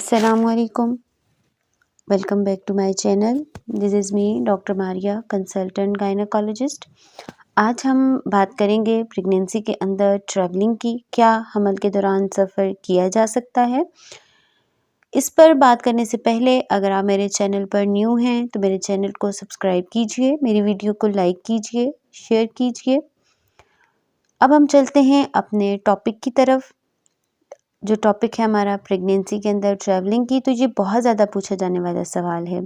Assalamualaikum. Welcome back to my channel. This is me, doctor Maria, consultant gynaecologist. आज हम बात करेंगे प्रेगनेंसी के अंदर ट्रैवलिंग की। क्या हमल के दौरान सफ़र किया जा सकता है? इस पर बात करने से पहले अगर आप मेरे चैनल पर न्यू हैं तो मेरे चैनल को सब्सक्राइब कीजिए, मेरी वीडियो को लाइक कीजिए, शेयर कीजिए। अब हम चलते हैं अपने टॉपिक की तरफ। जो टॉपिक है हमारा प्रेगनेंसी के अंदर ट्रैवलिंग की, तो ये बहुत ज़्यादा पूछा जाने वाला सवाल है।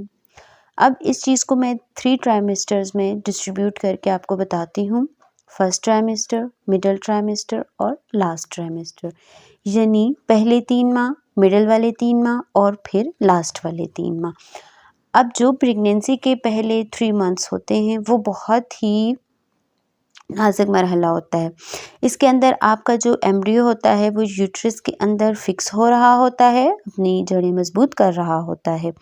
अब इस चीज़ को मैं 3 ट्राइमेस्टर्स में डिस्ट्रीब्यूट करके आपको बताती हूँ। फर्स्ट ट्राइमेस्टर, मिडल ट्राइमेस्टर और लास्ट ट्राइमेस्टर, यानी पहले 3 माह, मिडल वाले 3 माह और फिर लास्ट वाले 3 माह। अब जो प्रेगनेंसी के पहले 3 मंथ्स होते हैं वो बहुत ही नाजुक मरहला होता है। इसके अंदर आपका जो एम्ब्रियो होता है वो यूट्रस के अंदर फिक्स हो रहा होता है, अपनी जड़ें मजबूत कर रहा होता है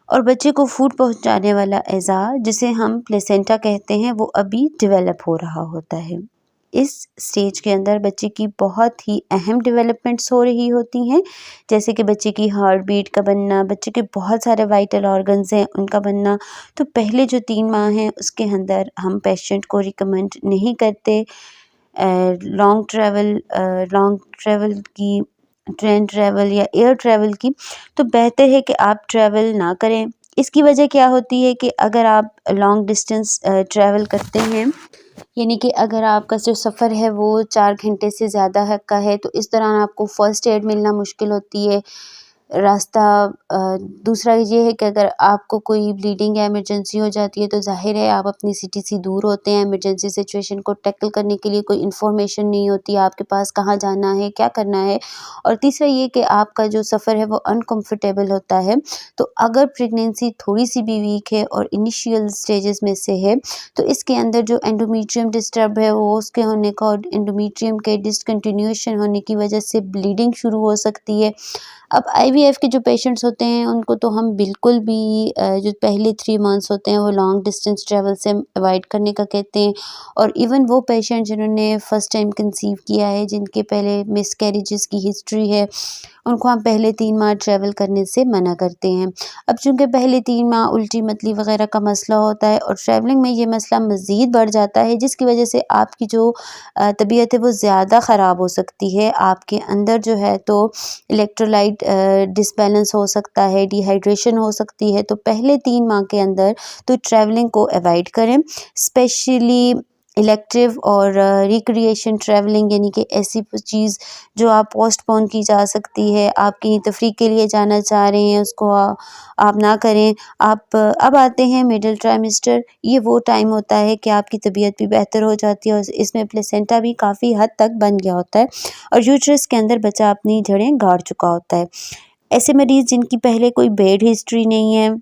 और बच्चे को फूड पहुंचाने वाला एज़ा, जिसे हम प्लेसेंटा कहते हैं, वो अभी डेवलप हो रहा होता है। इस स्टेज के अंदर बच्चे की बहुत ही अहम डेवलपमेंट्स हो रही होती हैं, जैसे कि बच्चे की हार्ट बीट का बनना, बच्चे के बहुत सारे वाइटल ऑर्गन्स हैं उनका बनना। तो पहले जो 3 माह हैं उसके अंदर हम पेशेंट को रिकमेंड नहीं करते लॉन्ग ट्रैवल की, ट्रेन ट्रैवल या एयर ट्रैवल की। तो बेहतर है कि आप ट्रैवल ना करें। इसकी वजह क्या होती है कि अगर आप लॉन्ग डिस्टेंस ट्रैवल करते हैं, यानी कि अगर आपका जो सफ़र है वो 4 घंटे से ज़्यादा का है, तो इस दौरान आपको फ़र्स्ट एड मिलना मुश्किल होती है। रास्ता दूसरा ये है कि अगर आपको कोई ब्लीडिंग या इमरजेंसी हो जाती है तो ज़ाहिर है आप अपनी सिटी से दूर होते हैं। इमरजेंसी सिचुएशन को टैकल करने के लिए कोई इन्फॉर्मेशन नहीं होती आपके पास, कहाँ जाना है, क्या करना है। और तीसरा ये कि आपका जो सफ़र है वो अनकम्फर्टेबल होता है। तो अगर प्रेगनेंसी थोड़ी सी भी वीक है और इनिशियल स्टेजेस में से है, तो इसके अंदर जो एंडोमेट्रियम डिस्टर्ब है वो उसके होने का और एंडोमेट्रियम के डिसकंटिन्यूएशन होने की वजह से ब्लीडिंग शुरू हो सकती है। अब आईवीएफ के जो पेशेंट्स होते हैं उनको तो हम बिल्कुल भी जो पहले 3 मंथ्स होते हैं वो लॉन्ग डिस्टेंस ट्रैवल से अवॉइड करने का कहते हैं। और इवन वो पेशेंट जिन्होंने फर्स्ट टाइम कंसीव किया है, जिनके पहले मिसकैरेजेस की हिस्ट्री है, उनको हम पहले 3 माह ट्रैवल करने से मना करते हैं। अब चूँकि पहले 3 माह उल्टी मतली वगैरह का मसला होता है और ट्रैवलिंग में ये मसला मज़ीद बढ़ जाता है, जिसकी वजह से आपकी जो तबीयत है वो ज़्यादा ख़राब हो सकती है। आपके अंदर जो है तो इलेक्ट्रोलाइट डिसबैलेंस हो सकता है, डिहाइड्रेशन हो सकती है। तो पहले 3 माह के अंदर तो ट्रैवलिंग को अवॉइड करें, स्पेशली इलेक्टिव और रिक्रिएशन ट्रैवलिंग, यानी कि ऐसी चीज़ जो आप पोस्टपोन की जा सकती है। आप कहीं तफरीह के लिए जाना चाह रहे हैं, उसको आप ना करें। आप अब आते हैं मिडिल ट्राइमेस्टर। ये वो टाइम होता है कि आपकी तबीयत भी बेहतर हो जाती है और इसमें प्लेसेंटा भी काफ़ी हद तक बन गया होता है और यूट्रस के अंदर बच्चा अपनी जड़ें गाड़ चुका होता है। ऐसे मरीज़ जिनकी पहले कोई बेड हिस्ट्री नहीं है,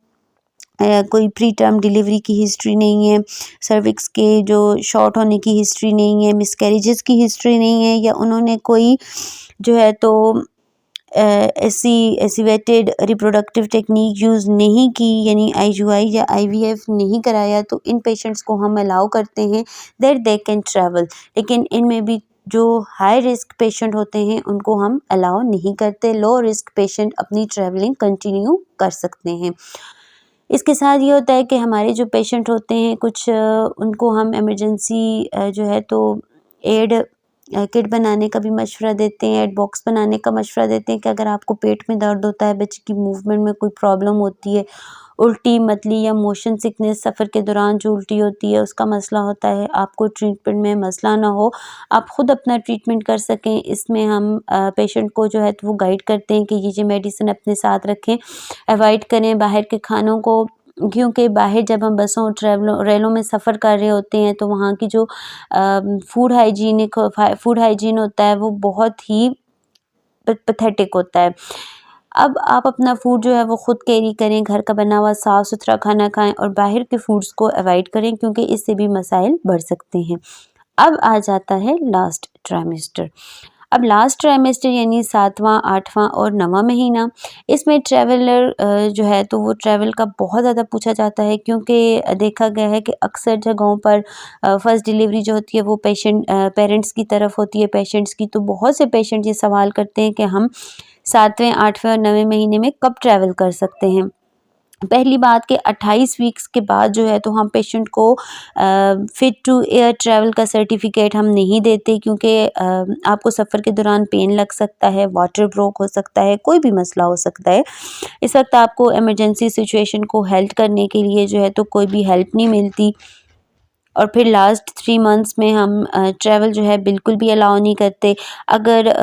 कोई प्री टर्म डिलीवरी की हिस्ट्री नहीं है, सर्विक्स के जो शॉर्ट होने की हिस्ट्री नहीं है, मिसकैरेजेस की हिस्ट्री नहीं है, या उन्होंने कोई जो है तो ऐसी एसिवेटेड रिप्रोडक्टिव टेक्निक यूज़ नहीं की, यानी आईयूआई या आईवीएफ नहीं कराया, तो इन पेशेंट्स को हम अलाउ करते हैं दैट दे कैन ट्रैवल। लेकिन इनमें भी जो हाई रिस्क पेशेंट होते हैं उनको हम अलाउ नहीं करते। लो रिस्क पेशेंट अपनी ट्रैवलिंग कंटिन्यू कर सकते हैं। इसके साथ ये होता है कि हमारे जो पेशेंट होते हैं कुछ उनको हम इमरजेंसी जो है तो एड किट बनाने का भी मशवरा देते हैं, एड बॉक्स बनाने का मशवरा देते हैं कि अगर आपको पेट में दर्द होता है, बच्चे की मूवमेंट में कोई प्रॉब्लम होती है, उल्टी मतली या मोशन सिकनेस, सफ़र के दौरान जो उल्टी होती है उसका मसला होता है, आपको ट्रीटमेंट में मसला ना हो, आप ख़ुद अपना ट्रीटमेंट कर सकें, इसमें हम पेशेंट को जो है तो वो गाइड करते हैं कि ये मेडिसिन अपने साथ रखें, अवॉइड करें बाहर के खानों को, क्योंकि बाहर जब हम बसों रेलों में सफ़र कर रहे होते हैं तो वहाँ की जो फूड हाइजीन होता है वो बहुत ही पैथेटिक होता है। अब आप अपना फूड जो है वो ख़ुद कैरी करें, घर का बना हुआ साफ़ सुथरा खाना खाएं और बाहर के फूड्स को अवॉइड करें, क्योंकि इससे भी मसाइल बढ़ सकते हैं। अब आ जाता है लास्ट ट्राइमेस्टर। अब लास्ट ट्राइमेस्टर यानी 7वां, 8वां और 9वां महीना, इसमें ट्रैवलर जो है तो वो ट्रैवल का बहुत ज़्यादा पूछा जाता है, क्योंकि देखा गया है कि अक्सर जगहों पर फर्स्ट डिलीवरी जो होती है वो पेरेंट्स की तरफ होती है पेशेंट्स की। तो बहुत से पेशेंट ये सवाल करते हैं कि हम 7वें, 8वें और 9वें महीने में कब ट्रैवल कर सकते हैं। पहली बात कि 28 वीक्स के बाद जो है तो हम पेशेंट को फिट टू एयर ट्रैवल का सर्टिफिकेट हम नहीं देते, क्योंकि आपको सफ़र के दौरान पेन लग सकता है, वाटर ब्रोक हो सकता है, कोई भी मसला हो सकता है। इस वक्त आपको इमरजेंसी सिचुएशन को हेल्प करने के लिए जो है तो कोई भी हेल्प नहीं मिलती। और फिर लास्ट 3 मंथ्स में हम ट्रैवल जो है बिल्कुल भी अलाउ नहीं करते। अगर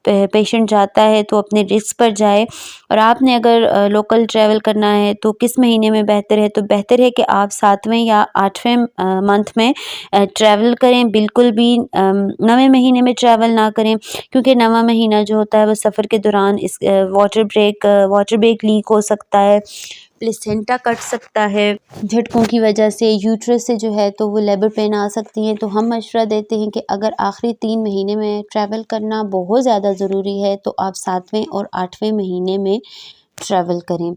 पेशेंट जाता है तो अपने रिस्क पर जाए, और आपने अगर लोकल ट्रैवल करना है तो किस महीने में बेहतर है, तो बेहतर है कि आप 7वें या 8वें मंथ में ट्रैवल करें, बिल्कुल भी 9वें महीने में ट्रैवल ना करें, क्योंकि 9वां महीना जो होता है वो सफ़र के दौरान इस वाटर ब्रेक लीक हो सकता है, प्लेसेंटा कट सकता है, झटकों की वजह से यूट्रस से जो है तो वो लेबर पेन आ सकती हैं। तो हम मशवरा देते हैं कि अगर आखिरी 3 महीने में ट्रैवल करना बहुत ज़्यादा ज़रूरी है तो आप 7वें और 8वें महीने में ट्रैवल करें।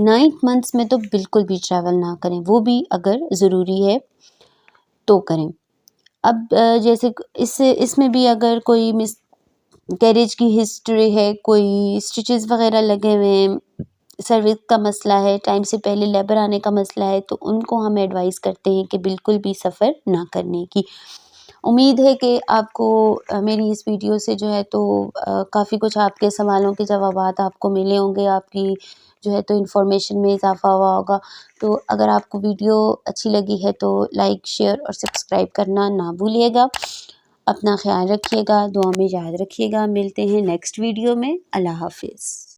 9th मंथ्स में तो बिल्कुल भी ट्रैवल ना करें, वो भी अगर ज़रूरी है तो करें। अब जैसे इसमें भी अगर कोई मिसकैरेज की हिस्ट्री है, कोई स्टिचेस वग़ैरह लगे हुए हैं, सर्विस का मसला है, टाइम से पहले लेबर आने का मसला है, तो उनको हम एडवाइस करते हैं कि बिल्कुल भी सफ़र ना करने की। उम्मीद है कि आपको मेरी इस वीडियो से जो है तो काफ़ी कुछ आपके सवालों के जवाबात आपको मिले होंगे, आपकी जो है तो इन्फॉर्मेशन में इज़ाफ़ा हुआ होगा। तो अगर आपको वीडियो अच्छी लगी है तो लाइक, शेयर और सब्सक्राइब करना ना भूलिएगा। अपना ख़्याल रखिएगा, दुआ में याद रखिएगा। मिलते हैं नेक्स्ट वीडियो में। अल्लाह हाफ़िज़।